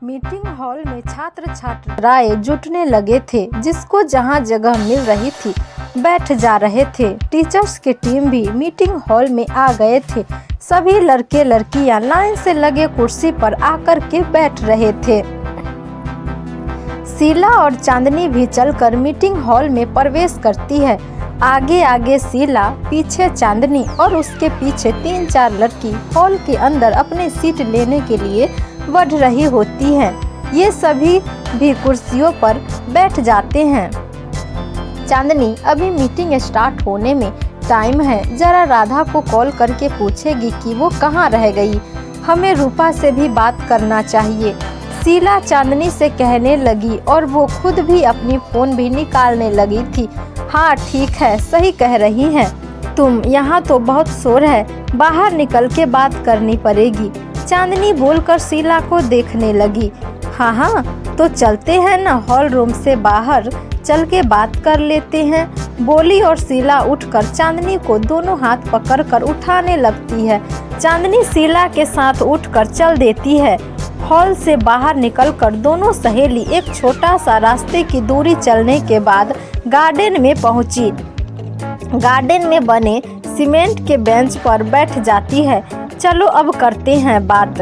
Meeting hall में छात्र छात्राएं जुटने लगे थे। जिसको जहां जगह मिल रही थी बैठ जा रहे थे। टीचर्स की टीम भी मीटिंग हॉल में आ गए थे। सभी लड़के लड़कियां लाइन से लगे कुर्सी पर आकर के बैठ रहे थे। शीला और चांदनी भी चलकर मीटिंग हॉल में प्रवेश करती है। आगे आगे शीला, पीछे चांदनी और उसके पीछे 3-4 लड़की हॉल के अंदर अपनी सीट लेने के लिए बढ़ रही होती हैं। ये सभी भी कुर्सियों पर बैठ जाते हैं। चांदनी अभी मीटिंग स्टार्ट होने में टाइम है, जरा राधा को कॉल करके पूछेगी कि वो कहाँ रह गई। हमें रूपा से भी बात करना चाहिए, शीला चांदनी से कहने लगी और वो खुद भी अपनी फ़ोन भी निकालने लगी थी। हाँ ठीक है, सही कह रही हैं तुम, यहाँ तो बहुत शोर है, बाहर निकल के बात करनी पड़ेगी। चांदनी बोलकर शीला को देखने लगी। हाँ तो चलते हैं ना, हॉल रूम से बाहर चल के बात कर लेते हैं, बोली और शीला उठकर चांदनी को दोनों हाथ पकड़कर उठाने लगती है। चांदनी शीला के साथ उठकर चल देती है। हॉल से बाहर निकलकर दोनों सहेली एक छोटा सा रास्ते की दूरी चलने के बाद गार्डन में पहुंची। गार्डन में बने सीमेंट के बेंच पर बैठ जाती है। चलो अब करते हैं बात,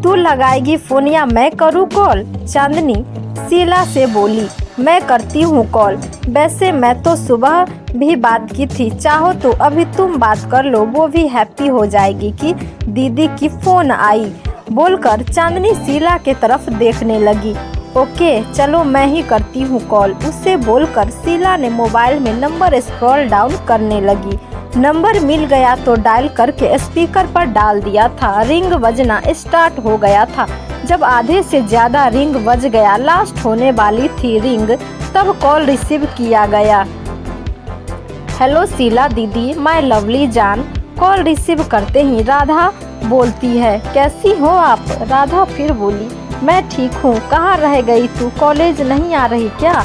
तू लगाएगी फ़ोन या मैं करूँ कॉल? चांदनी शीला से बोली। मैं करती हूँ कॉल, वैसे मैं तो सुबह भी बात की थी, चाहो तो अभी तुम बात कर लो, वो भी हैप्पी हो जाएगी कि दीदी की फ़ोन आई, बोलकर चांदनी शीला के तरफ देखने लगी। ओके चलो मैं ही करती हूँ कॉल, उससे बोलकर शीला ने मोबाइल में नंबर स्क्रॉल डाउन करने लगी। नंबर मिल गया तो डायल करके स्पीकर पर डाल दिया था। रिंग बजना स्टार्ट हो गया था। जब आधे से ज़्यादा रिंग बज गया, लास्ट होने वाली थी रिंग, तब कॉल रिसीव किया गया। हेलो शीला दीदी, माय लवली जान। कॉल रिसीव करते ही राधा बोलती है, कैसी हो आप? राधा फिर बोली, मैं ठीक हूँ, कहाँ रह गई तू, कॉलेज नहीं आ रही क्या?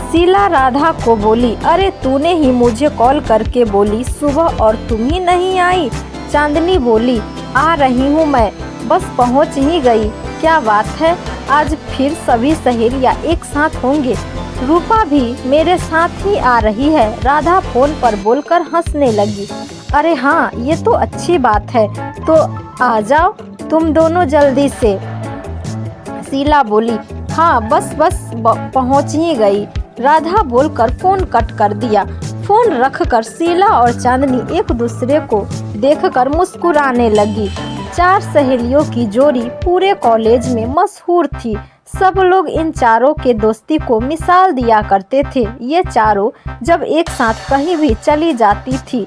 शीला राधा को बोली, अरे तूने ही मुझे कॉल करके बोली सुबह और तुम ही नहीं आई। चांदनी बोली, आ रही हूँ मैं, बस पहुँच ही गई। क्या बात है, आज फिर सभी सहेलियाँ एक साथ होंगे, रूपा भी मेरे साथ ही आ रही है। राधा फोन पर बोलकर हंसने लगी। अरे हाँ, ये तो अच्छी बात है, तो आ जाओ तुम दोनों जल्दी से। शीला बोली, हाँ बस पहुँच ही गई। राधा बोलकर फ़ोन कट कर दिया। फ़ोन रखकर शीला और चांदनी एक दूसरे को देखकर मुस्कुराने लगी। 4 सहेलियों की जोड़ी पूरे कॉलेज में मशहूर थी। सब लोग इन चारों के दोस्ती को मिसाल दिया करते थे। ये चारों जब एक साथ कहीं भी चली जाती थी,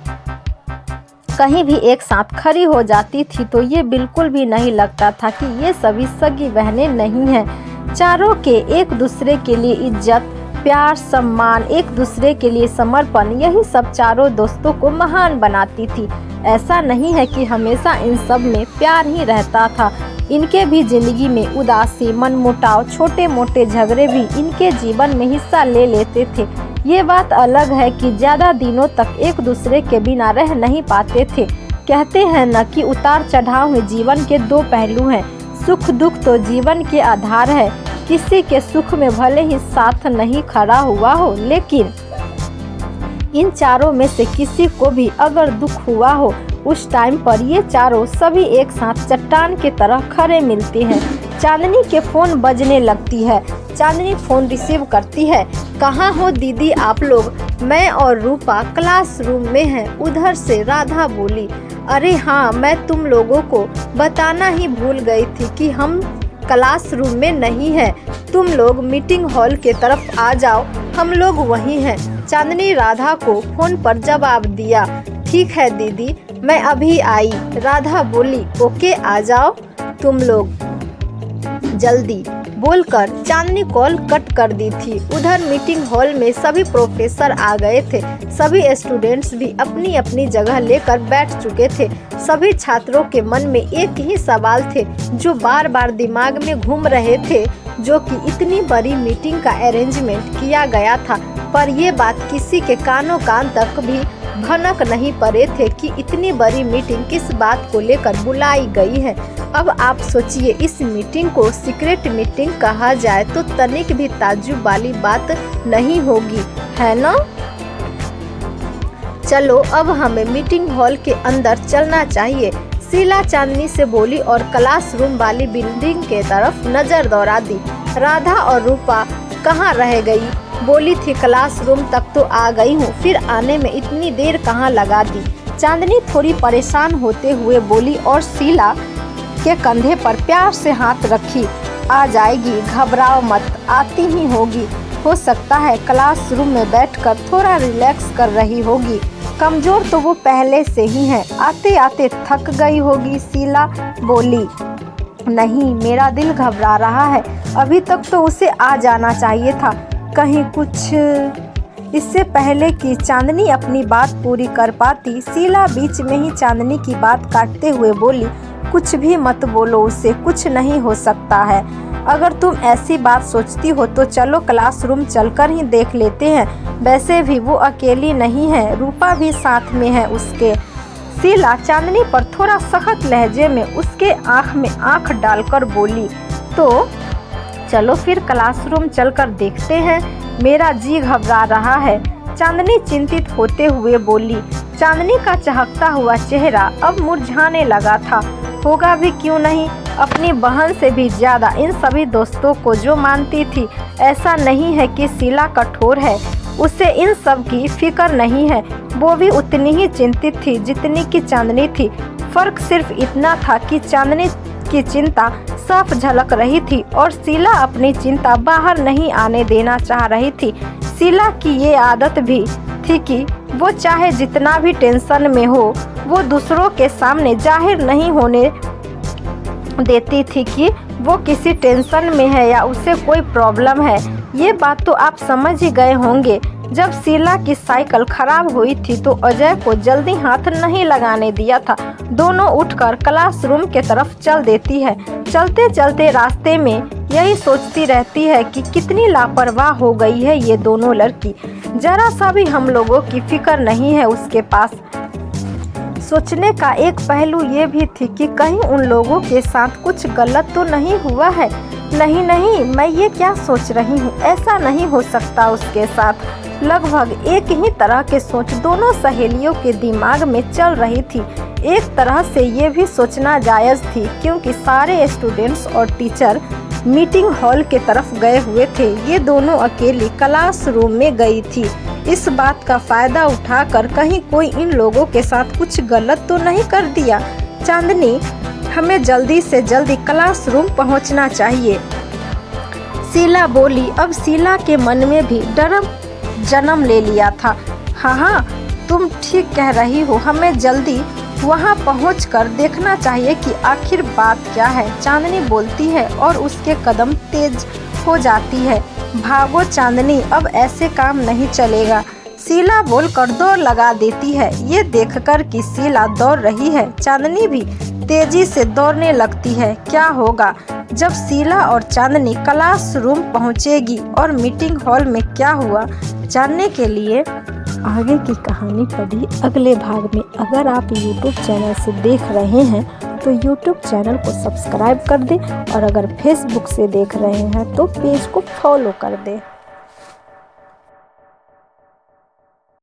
कहीं भी एक साथ खड़ी हो जाती थी, तो ये बिल्कुल भी नहीं लगता था कि ये सभी सगी बहनें नहीं हैं। चारों के एक दूसरे के लिए इज्जत, प्यार, सम्मान, एक दूसरे के लिए समर्पण, यही सब चारों दोस्तों को महान बनाती थी। ऐसा नहीं है कि हमेशा इन सब में प्यार ही रहता था। इनके भी जिंदगी में उदासी, मनमुटाव, छोटे मोटे झगड़े भी इनके जीवन में हिस्सा ले लेते थे। ये बात अलग है कि ज़्यादा दिनों तक एक दूसरे के बिना रह नहीं पाते थे। कहते हैं न कि उतार चढ़ाव में जीवन के 2 पहलू हैं। सुख दुख तो जीवन के आधार है। किसी के सुख में भले ही साथ नहीं खड़ा हुआ हो, लेकिन इन चारों में से किसी को भी अगर दुख हुआ हो, उस टाइम पर ये चारों सभी एक साथ चट्टान की तरह खड़े मिलते हैं। चांदनी के फ़ोन बजने लगती है। चांदनी फ़ोन रिसीव करती है। कहाँ हो दीदी आप लोग? मैं और रूपा क्लासरूम में हैं। उधर से राधा बोली, अरे हाँ, मैं तुम लोगों को बताना ही भूल गई थी कि हम क्लासरूम में नहीं है। तुम लोग मीटिंग हॉल के तरफ आ जाओ, हम लोग वहीं हैं। चांदनी राधा को फ़ोन पर जवाब दिया। ठीक है दीदी, मैं अभी आई। राधा बोली, ओके आ जाओ तुम लोग जल्दी, बोलकर चांदनी कॉल कट कर दी थी। उधर मीटिंग हॉल में सभी प्रोफेसर आ गए थे। सभी स्टूडेंट्स भी अपनी अपनी जगह लेकर बैठ चुके थे। सभी छात्रों के मन में एक ही सवाल थे जो बार बार दिमाग में घूम रहे थे, जो कि इतनी बड़ी मीटिंग का अरेंजमेंट किया गया था, पर ये बात किसी के कानों कान तक भी भनक नहीं पड़े थे कि इतनी बड़ी मीटिंग किस बात को लेकर बुलाई गई है। अब आप सोचिए, इस मीटिंग को सीक्रेट मीटिंग कहा जाए तो तनिक भी ताज्जुब वाली बात नहीं होगी, है ना? चलो अब हमें मीटिंग हॉल के अंदर चलना चाहिए, शीला चांदनी से बोली और क्लासरूम वाली बिल्डिंग के तरफ नजर दौड़ा दी। राधा और रूपा कहाँ रह गई? बोली थी क्लासरूम तक तो आ गई हूँ, फिर आने में इतनी देर कहाँ लगा दी? चांदनी थोड़ी परेशान होते हुए बोली और शीला के कंधे पर प्यार से हाथ रखी। आ जाएगी, घबराओ मत, आती ही होगी। हो सकता है क्लासरूम में बैठकर थोड़ा रिलैक्स कर रही होगी, कमजोर तो वो पहले से ही है, आते आते थक गई होगी। शीला बोली, नहीं, मेरा दिल घबरा रहा है, अभी तक तो उसे आ जाना चाहिए था। कहीं कुछ। इससे पहले कि चांदनी अपनी बात पूरी कर पाती, शीला बीच में ही चांदनी की बात काटते हुए बोली, कुछ भी मत बोलो उसे, कुछ नहीं हो सकता है। अगर तुम ऐसी बात सोचती हो तो चलो क्लासरूम चलकर ही देख लेते हैं, वैसे भी वो अकेली नहीं है, रूपा भी साथ में है उसके। शीला चांदनी पर थोड़ा सख्त लहजे में उसके आँख में आँख डालकर बोली, तो चलो फिर क्लासरूम चलकर देखते हैं, मेरा जी घबरा रहा है। चांदनी चिंतित होते हुए बोली। चांदनी का चहकता हुआ चेहरा अब मुरझाने लगा था। होगा भी क्यों नहीं, अपनी बहन से भी ज़्यादा इन सभी दोस्तों को जो मानती थी। ऐसा नहीं है कि शीला कठोर है, उसे इन सब की फिक्र नहीं है, वो भी उतनी ही चिंतित थी जितनी कि चांदनी थी। फर्क सिर्फ इतना था कि चांदनी की चिंता साफ झलक रही थी और शीला अपनी चिंता बाहर नहीं आने देना चाह रही थी। शीला की ये आदत भी थी कि वो चाहे जितना भी टेंशन में हो, वो दूसरों के सामने जाहिर नहीं होने देती थी कि वो किसी टेंशन में है या उसे कोई प्रॉब्लम है। ये बात तो आप समझ ही गए होंगे। जब शीला की साइकिल खराब हुई थी तो अजय को जल्दी हाथ नहीं लगाने दिया था। दोनों उठकर क्लासरूम के तरफ चल देती है। चलते चलते रास्ते में यही सोचती रहती है कि कितनी लापरवाह हो गई है ये दोनों लड़की, जरा सा भी हम लोगों की फिक्र नहीं है उसके पास। सोचने का एक पहलू ये भी थी कि कहीं उन लोगों के साथ कुछ गलत तो नहीं हुआ है। नहीं, मैं ये क्या सोच रही हूँ, ऐसा नहीं हो सकता उसके साथ। लगभग एक ही तरह के सोच दोनों सहेलियों के दिमाग में चल रही थी। एक तरह से ये भी सोचना जायज़ थी क्योंकि सारे स्टूडेंट्स और टीचर मीटिंग हॉल के तरफ गए हुए थे। ये दोनों अकेली क्लासरूम में गई थी। इस बात का फ़ायदा उठाकर कहीं कोई इन लोगों के साथ कुछ गलत तो नहीं कर दिया। चांदनी, हमें जल्दी से जल्दी क्लासरूम पहुंचना चाहिए, शीला बोली। अब शीला के मन में भी डर जन्म ले लिया था। हाँ, तुम ठीक कह रही हो, हमें जल्दी वहां पहुंचकर देखना चाहिए कि आखिर बात क्या है, चांदनी बोलती है और उसके कदम तेज हो जाती है। भागो चांदनी, अब ऐसे काम नहीं चलेगा, शीला बोलकर दौड़ लगा देती है। ये देखकर कि शीला दौड़ रही है, चांदनी भी तेजी से दौड़ने लगती है। क्या होगा जब शीला और चांदनी क्लासरूम पहुंचेगी और मीटिंग हॉल में क्या हुआ, जानने के लिए आगे की कहानी पढ़िए अगले भाग में। अगर आप YouTube चैनल से देख रहे हैं तो YouTube चैनल को सब्सक्राइब कर दें और अगर Facebook से देख रहे हैं तो पेज को फॉलो कर दें।